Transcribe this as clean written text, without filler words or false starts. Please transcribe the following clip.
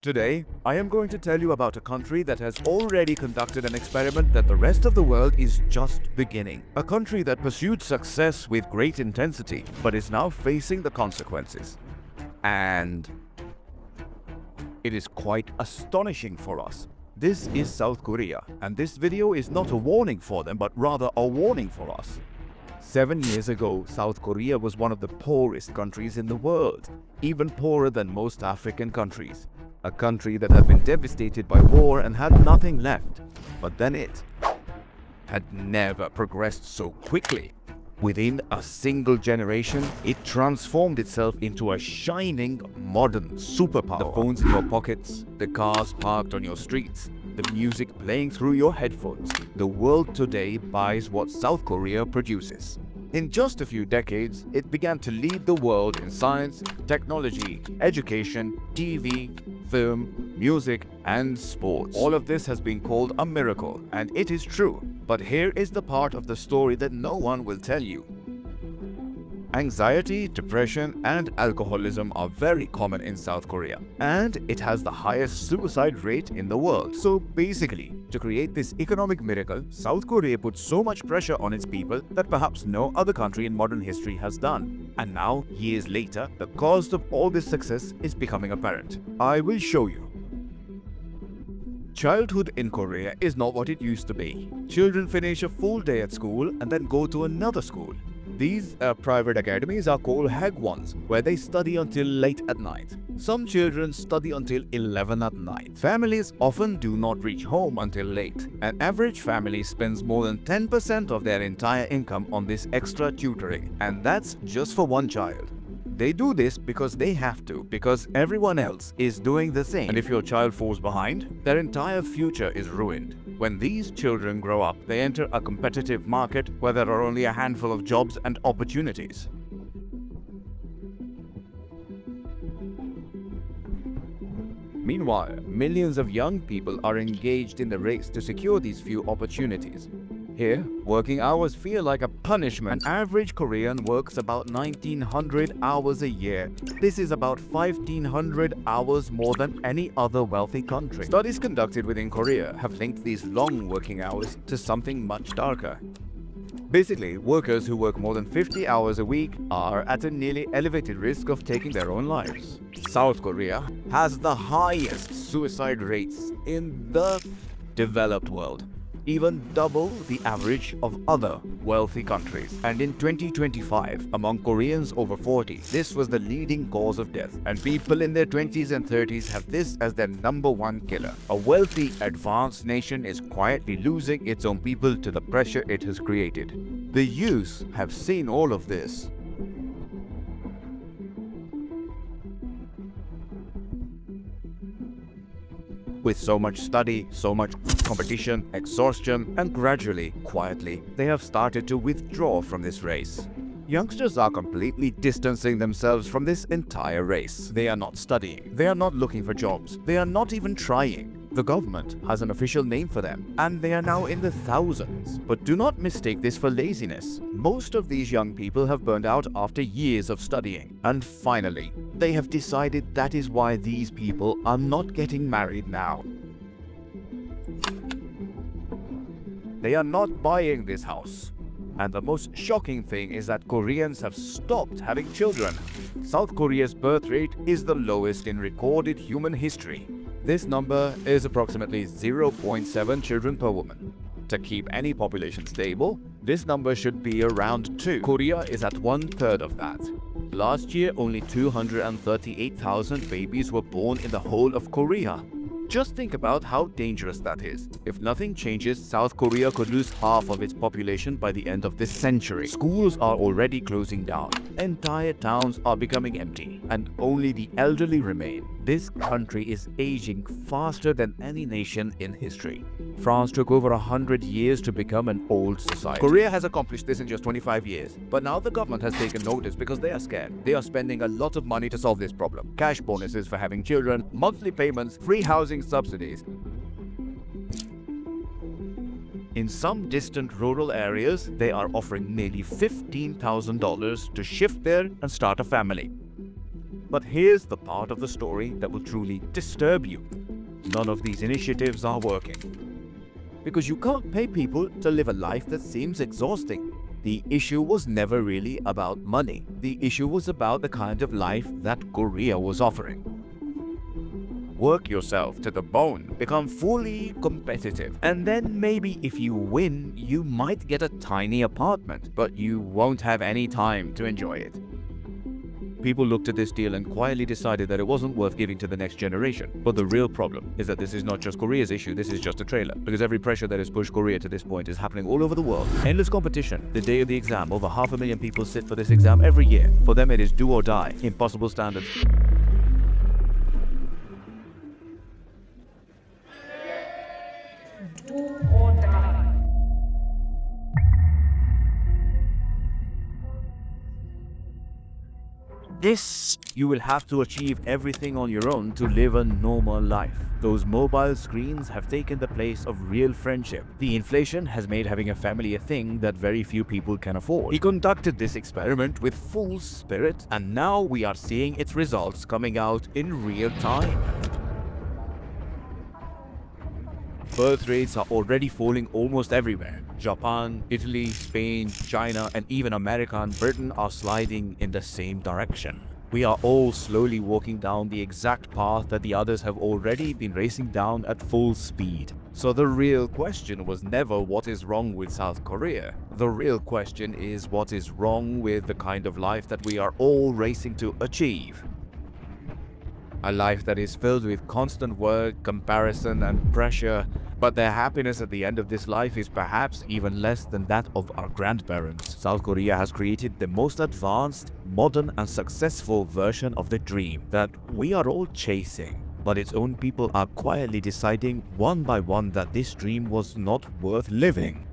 Today, I am going to tell you about a country that has already conducted an experiment that the rest of the world is just beginning. A country that pursued success with great intensity, but is now facing the consequences. And it is quite astonishing for us. This is South Korea, and this video is not a warning for them, but rather a warning for us. 7 years ago, South Korea was one of the poorest countries in the world, even poorer than most African countries. A country that had been devastated by war and had nothing left. But then it had never progressed so quickly. Within a single generation, it transformed itself into a shining, modern superpower. The phones in your pockets, the cars parked on your streets, the music playing through your headphones. The world today buys what South Korea produces. In just a few decades, it began to lead the world in science, technology, education, TV, film, music, and sports. All of this has been called a miracle, and it is true. But here is the part of the story that no one will tell you. Anxiety, depression, and alcoholism are very common in South Korea, and it has the highest suicide rate in the world. So basically, to create this economic miracle, South Korea put so much pressure on its people that perhaps no other country in modern history has done. And now, years later, the cost of all this success is becoming apparent. I will show you. Childhood in Korea is not what it used to be. Children finish a full day at school and then go to another school. These private academies are called hagwons, where they study until late at night. Some children study until 11 at night. Families often do not reach home until late. An average family spends more than 10% of their entire income on this extra tutoring, and that's just for one child. They do this because they have to, because everyone else is doing the same. And if your child falls behind, their entire future is ruined. When these children grow up, they enter a competitive market where there are only a handful of jobs and opportunities. Meanwhile, millions of young people are engaged in the race to secure these few opportunities. Here, working hours feel like a punishment. An average Korean works about 1900 hours a year. This is about 1500 hours more than any other wealthy country. Studies conducted within Korea have linked these long working hours to something much darker. Basically, workers who work more than 50 hours a week are at a nearly elevated risk of taking their own lives. South Korea has the highest suicide rates in the developed world, even double the average of other wealthy countries. And in 2025, among Koreans over 40, this was the leading cause of death. And people in their 20s and 30s have this as their #1 killer. A wealthy, advanced nation is quietly losing its own people to the pressure it has created. The youth have seen all of this. With so much study, so much competition, exhaustion, and gradually, quietly, they have started to withdraw from this race. Youngsters are completely distancing themselves from this entire race. They are not studying. They are not looking for jobs. They are not even trying. The government has an official name for them, and they are now in the thousands. But do not mistake this for laziness. Most of these young people have burned out after years of studying. And finally, they have decided that is why these people are not getting married now. They are not buying this house. And the most shocking thing is that Koreans have stopped having children. South Korea's birth rate is the lowest in recorded human history. This number is approximately 0.7 children per woman. To keep any population stable, this number should be around 2. Korea is at 1/3 of that. Last year, only 238,000 babies were born in the whole of Korea. Just think about how dangerous that is. If nothing changes, South Korea could lose half of its population by the end of this century. Schools are already closing down. Entire towns are becoming empty, and only the elderly remain. This country is aging faster than any nation in history. France took over 100 years to become an old society. Korea has accomplished this in just 25 years. But now the government has taken notice because they are scared. They are spending a lot of money to solve this problem. Cash bonuses for having children, monthly payments, free housing subsidies. In some distant rural areas, they are offering nearly $15,000 to shift there and start a family. But here's the part of the story that will truly disturb you. None of these initiatives are working. Because you can't pay people to live a life that seems exhausting. The issue was never really about money. The issue was about the kind of life that Korea was offering. Work yourself to the bone, become fully competitive, and then maybe if you win, you might get a tiny apartment, but you won't have any time to enjoy it. People looked at this deal and quietly decided that it wasn't worth giving to the next generation. But the real problem is that this is not just Korea's issue, this is just a trailer. Because every pressure that has pushed Korea to this point is happening all over the world. Endless competition. The day of the exam, over 500,000 people sit for this exam every year. For them it is do or die. Impossible standards. You will have to achieve everything on your own to live a normal life. Those mobile screens have taken the place of real friendship. The inflation has made having a family a thing that very few people can afford. He conducted this experiment with full spirit, and now we are seeing its results coming out in real time. Birth rates are already falling almost everywhere. Japan, Italy, Spain, China, and even America and Britain are sliding in the same direction. We are all slowly walking down the exact path that the others have already been racing down at full speed. So the real question was never what is wrong with South Korea. The real question is what is wrong with the kind of life that we are all racing to achieve. A life that is filled with constant work, comparison, and pressure, but their happiness at the end of this life is perhaps even less than that of our grandparents. South Korea has created the most advanced, modern, and successful version of the dream that we are all chasing. But its own people are quietly deciding one by one that this dream was not worth living.